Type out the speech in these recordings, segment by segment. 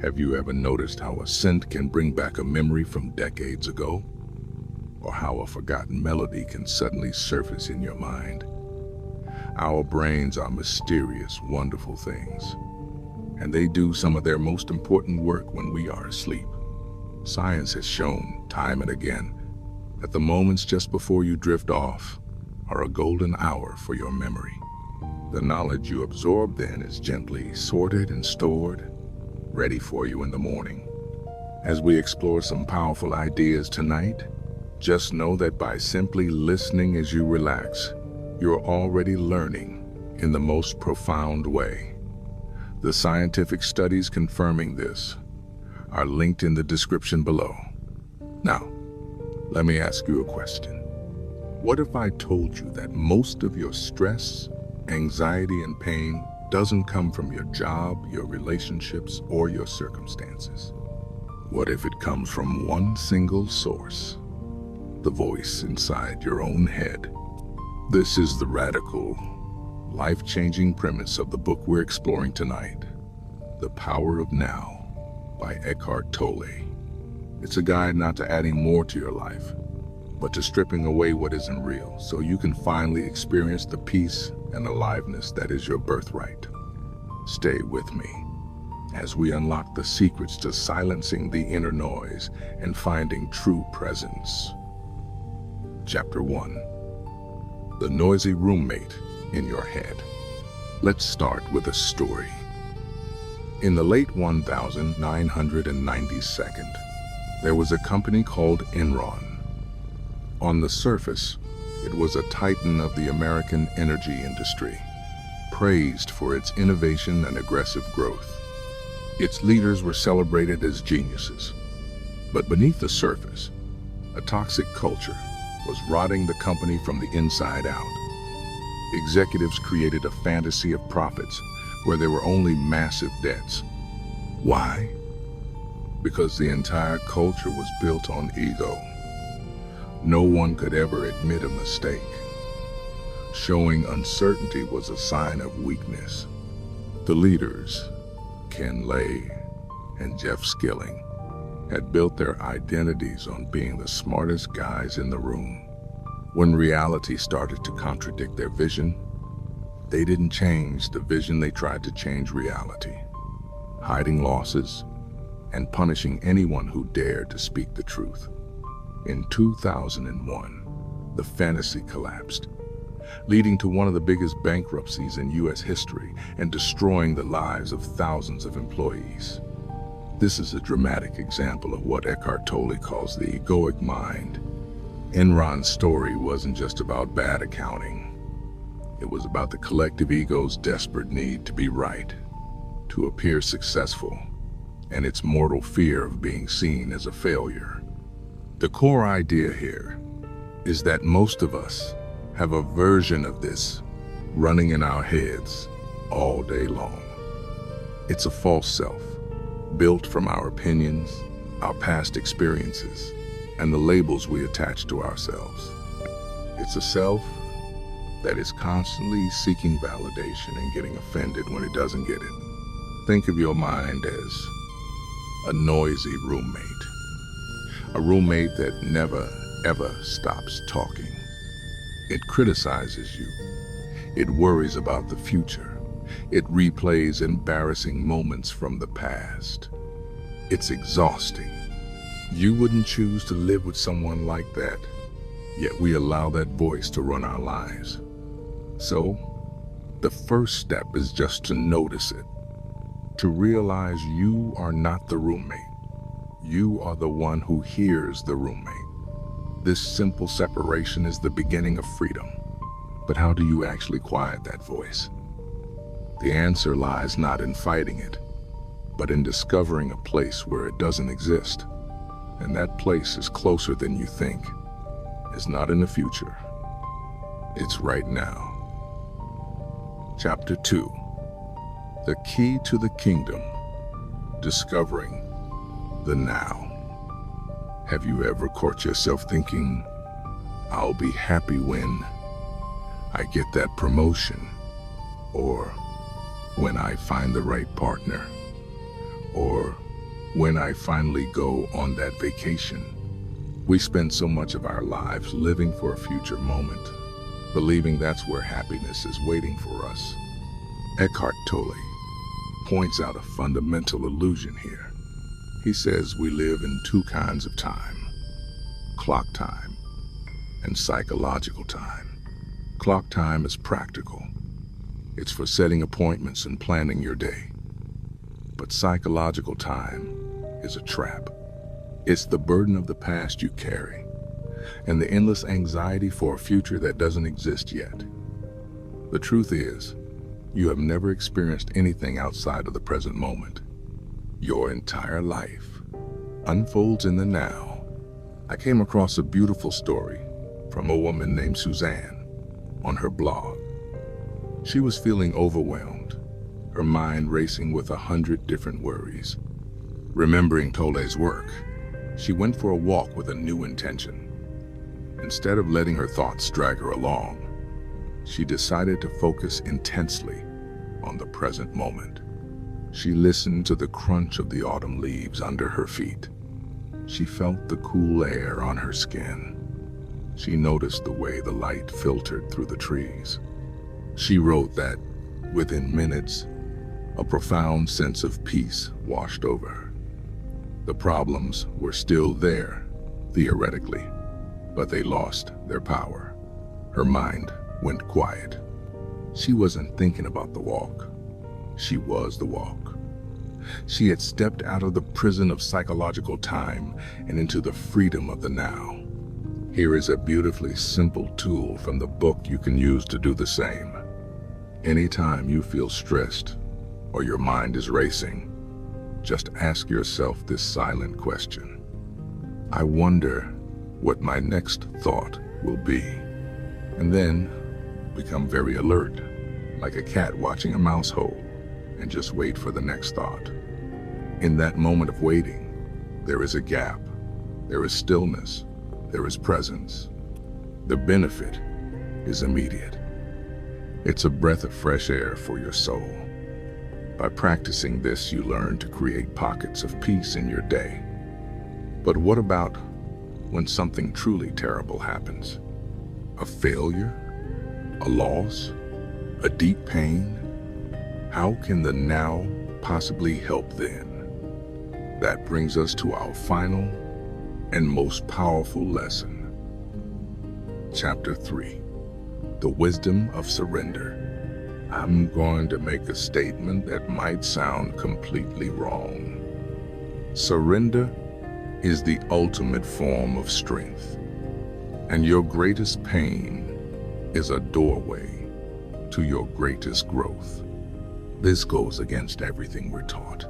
Have you ever noticed how a scent can bring back a memory from decades ago? Or how a forgotten melody can suddenly surface in your mind? Our brains are mysterious, wonderful things, and they do some of their most important work when we are asleep. Science has shown, time and again, that the moments just before you drift off are a golden hour for your memory. The knowledge you absorb then is gently sorted and stored, ready for you in the morning. As we explore some powerful ideas tonight, just know that by simply listening as you relax, you're already learning in the most profound way. The scientific studies confirming this are linked in the description below. Now, let me ask you a question. What if I told you that most of your stress, anxiety, and pain doesn't come from your job, your relationships, or your circumstances? What if it comes from one single source? The voice inside your own head. This is the radical, life-changing premise of the book we're exploring tonight, The Power of Now by Eckhart Tolle. It's a guide not to adding more to your life, but to stripping away what isn't real so you can finally experience the peace and aliveness that is your birthright. Stay with me as we unlock the secrets to silencing the inner noise and finding true presence. Chapter 1. The Noisy Roommate in Your Head. Let's start with a story. In the late 1992nd, there was a company called Enron. On the surface, it was a titan of the American energy industry, praised for its innovation and aggressive growth. Its leaders were celebrated as geniuses. But beneath the surface, a toxic culture was rotting the company from the inside out. Executives created a fantasy of profits where there were only massive debts. Why? Because the entire culture was built on ego. No one could ever admit a mistake. Showing uncertainty was a sign of weakness. The leaders, Ken Lay and Jeff Skilling, had built their identities on being the smartest guys in the room. When reality started to contradict their vision, they didn't change the vision, they tried to change reality, hiding losses and punishing anyone who dared to speak the truth. In 2001, the fantasy collapsed, leading to one of the biggest bankruptcies in U.S. history and destroying the lives of thousands of employees. This is a dramatic example of what Eckhart Tolle calls the egoic mind. Enron's story wasn't just about bad accounting. It was about the collective ego's desperate need to be right, to appear successful, and its mortal fear of being seen as a failure. The core idea here is that most of us have a version of this running in our heads all day long. It's a false self, built from our opinions, our past experiences, and the labels we attach to ourselves. It's a self that is constantly seeking validation and getting offended when it doesn't get it. Think of your mind as a noisy roommate. A roommate that never, ever stops talking. It criticizes you. It worries about the future. It replays embarrassing moments from the past. It's exhausting. You wouldn't choose to live with someone like that, yet we allow that voice to run our lives. So, the first step is just to notice it, to realize you are not the roommate. You are the one who hears the roommate. This simple separation is the beginning of freedom. But how do you actually quiet that voice? The answer lies not in fighting it, but in discovering a place where it doesn't exist. And that place is closer than you think. It's not in the future. It's right now. Chapter 2. The Key to the Kingdom. Discovering the now. Have you ever caught yourself thinking, I'll be happy when I get that promotion, or when I find the right partner, or When I finally go on that vacation, we spend so much of our lives living for a future moment, believing that's where happiness is waiting for us. Eckhart Tolle points out a fundamental illusion here. He says we live in two kinds of time: clock time and psychological time. Clock time is practical. It's for setting appointments and planning your day. But psychological time is a trap. It's the burden of the past you carry and the endless anxiety for a future that doesn't exist yet. The truth is, you have never experienced anything outside of the present moment. Your entire life unfolds in the now. I came across a beautiful story from a woman named Suzanne on her blog. She was feeling overwhelmed, her mind racing with 100 different worries. Remembering Tolle's work, she went for a walk with a new intention. Instead of letting her thoughts drag her along, she decided to focus intensely on the present moment. She listened to the crunch of the autumn leaves under her feet. She felt the cool air on her skin. She noticed the way the light filtered through the trees. She wrote that, within minutes, a profound sense of peace washed over her. The problems were still there, theoretically, but they lost their power. Her mind went quiet. She wasn't thinking about the walk. She was the walk. She had stepped out of the prison of psychological time and into the freedom of the now. Here is a beautifully simple tool from the book you can use to do the same. Anytime you feel stressed or your mind is racing, just ask yourself this silent question. I wonder what my next thought will be. And then become very alert, like a cat watching a mouse hole, and just wait for the next thought. In that moment of waiting, there is a gap, there is stillness, there is presence. The benefit is immediate. It's a breath of fresh air for your soul. By practicing this, you learn to create pockets of peace in your day. But what about when something truly terrible happens? A failure? A loss? A deep pain? How can the now possibly help then? That brings us to our final and most powerful lesson. Chapter 3, The Wisdom of Surrender. I'm going to make a statement that might sound completely wrong. Surrender is the ultimate form of strength, and your greatest pain is a doorway to your greatest growth. This goes against everything we're taught.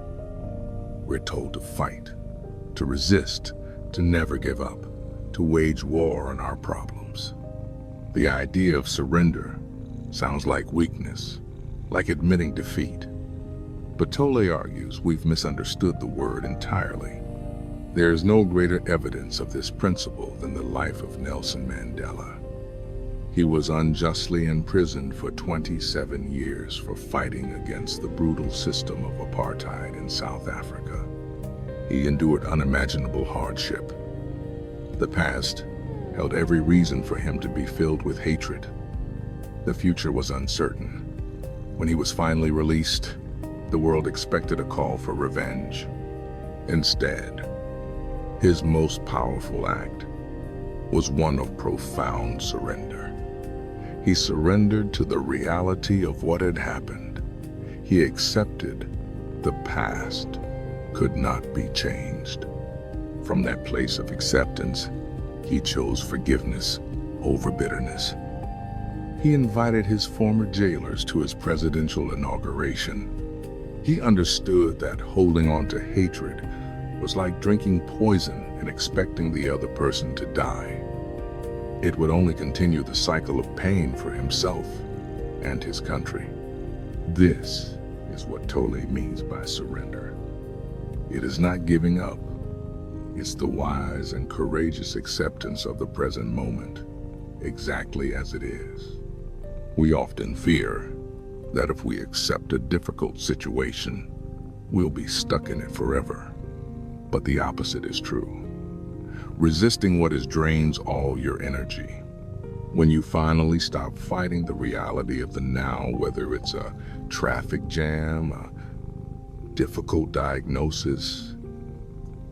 We're told to fight, to resist, to never give up, to wage war on our problems. The idea of surrender sounds like weakness, like admitting defeat. But Tolle argues we've misunderstood the word entirely. There is no greater evidence of this principle than the life of Nelson Mandela. He was unjustly imprisoned for 27 years for fighting against the brutal system of apartheid in South Africa. He endured unimaginable hardship. The past held every reason for him to be filled with hatred. The future was uncertain. When he was finally released, the world expected a call for revenge. Instead, his most powerful act was one of profound surrender. He surrendered to the reality of what had happened. He accepted the past could not be changed. From that place of acceptance, he chose forgiveness over bitterness. He invited his former jailers to his presidential inauguration. He understood that holding on to hatred was like drinking poison and expecting the other person to die. It would only continue the cycle of pain for himself and his country. This is what Tolle means by surrender. It is not giving up. It's the wise and courageous acceptance of the present moment, exactly as it is. We often fear that if we accept a difficult situation, we'll be stuck in it forever. but the opposite is true. Resisting what is drains all your energy. When you finally stop fighting the reality of the now, whether it's a traffic jam, a difficult diagnosis,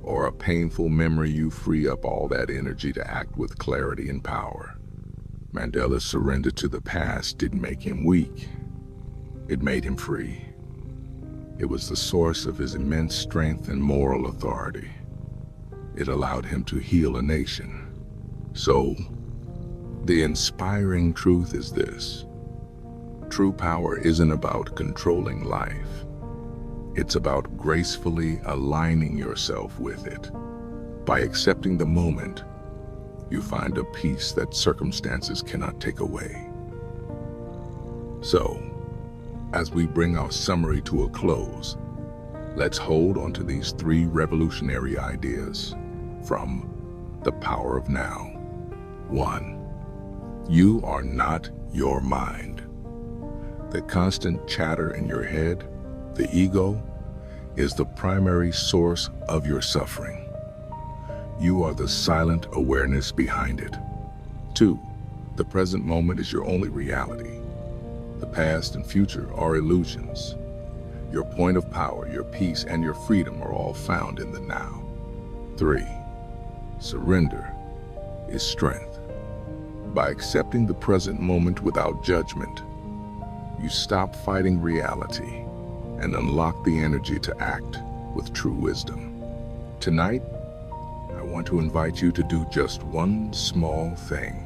or a painful memory, you free up all that energy to act with clarity and power. Mandela's surrender to the past didn't make him weak. It made him free. It was the source of his immense strength and moral authority. It allowed him to heal a nation. So, the inspiring truth is this: true power isn't about controlling life. It's about gracefully aligning yourself with it. By accepting the moment, you find a peace that circumstances cannot take away. So, as we bring our summary to a close, let's hold on to these 3 revolutionary ideas from The Power of Now. 1. You are not your mind. The constant chatter in your head, the ego, is the primary source of your suffering. You are the silent awareness behind it. 2. The present moment is your only reality. The past and future are illusions. Your point of power, your peace, and your freedom are all found in the now. 3. Surrender is strength. By accepting the present moment without judgment, you stop fighting reality and unlock the energy to act with true wisdom. Tonight, I want to invite you to do just one small thing.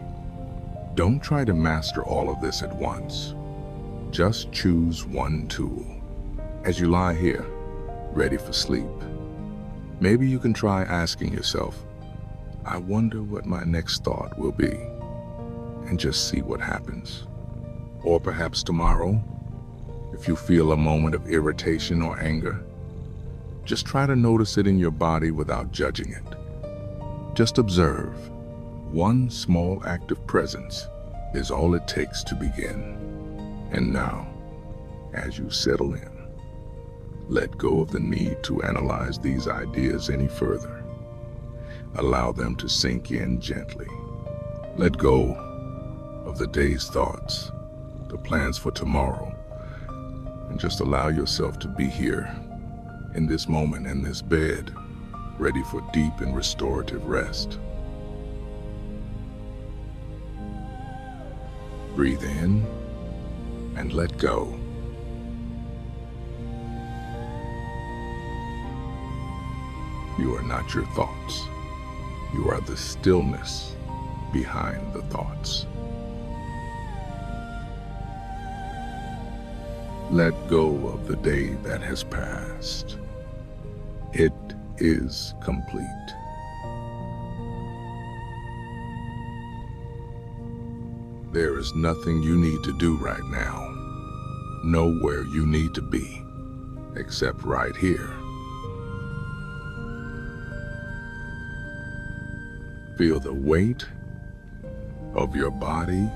Don't try to master all of this at once. Just choose one tool. As you lie here, ready for sleep, maybe you can try asking yourself, I wonder what my next thought will be, and just see what happens. Or perhaps tomorrow, if you feel a moment of irritation or anger, just try to notice it in your body without judging it. Just observe. One small act of presence is all it takes to begin. And now, as you settle in, let go of the need to analyze these ideas any further. Allow them to sink in gently. Let go of the day's thoughts, the plans for tomorrow, and just allow yourself to be here, in this moment, in this bed, ready for deep and restorative rest. Breathe in and let go. You are not your thoughts. You are the stillness behind the thoughts. Let go of the day that has passed. It is complete. There is nothing you need to do right now, nowhere you need to be, except right here. Feel the weight of your body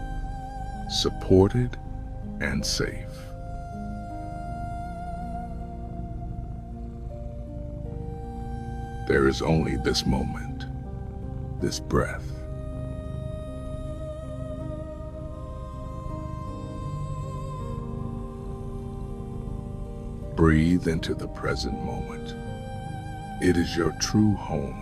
supported and safe. There is only this moment, this breath. Breathe into the present moment. It is your true home.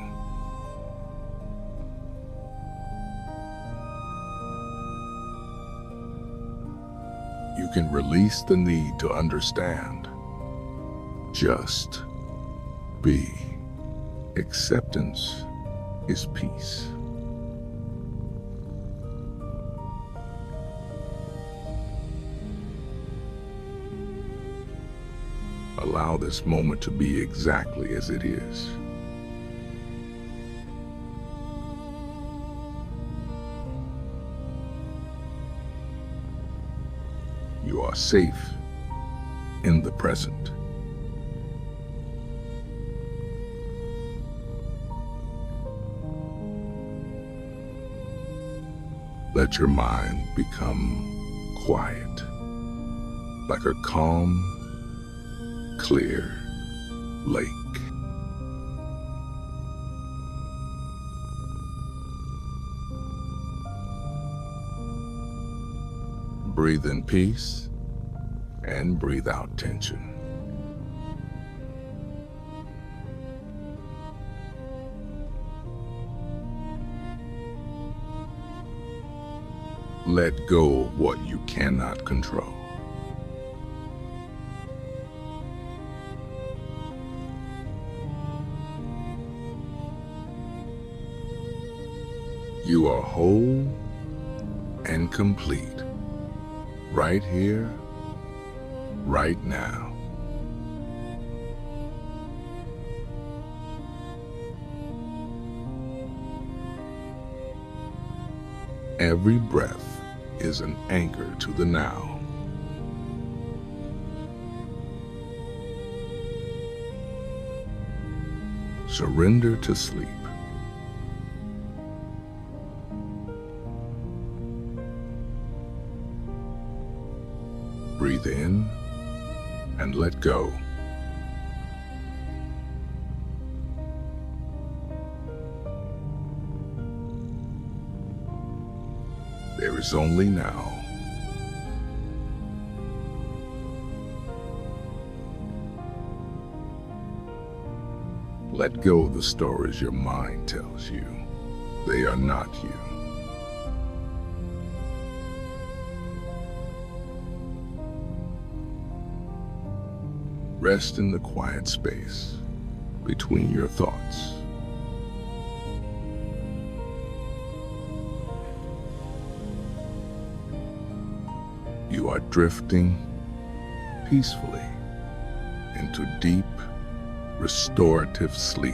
You can release the need to understand. Just be. Acceptance is peace. Allow this moment to be exactly as it is. You are safe in the present. Let your mind become quiet, like a calm, clear lake. Breathe in peace and breathe out tension. Let go of what you cannot control. You are whole and complete, right here, right now. Every breath is an anchor to the now. Surrender to sleep. Breathe in and let go. There is only now. Let go of the stories your mind tells you. They are not you. Rest in the quiet space between your thoughts. You are drifting peacefully into deep, restorative sleep.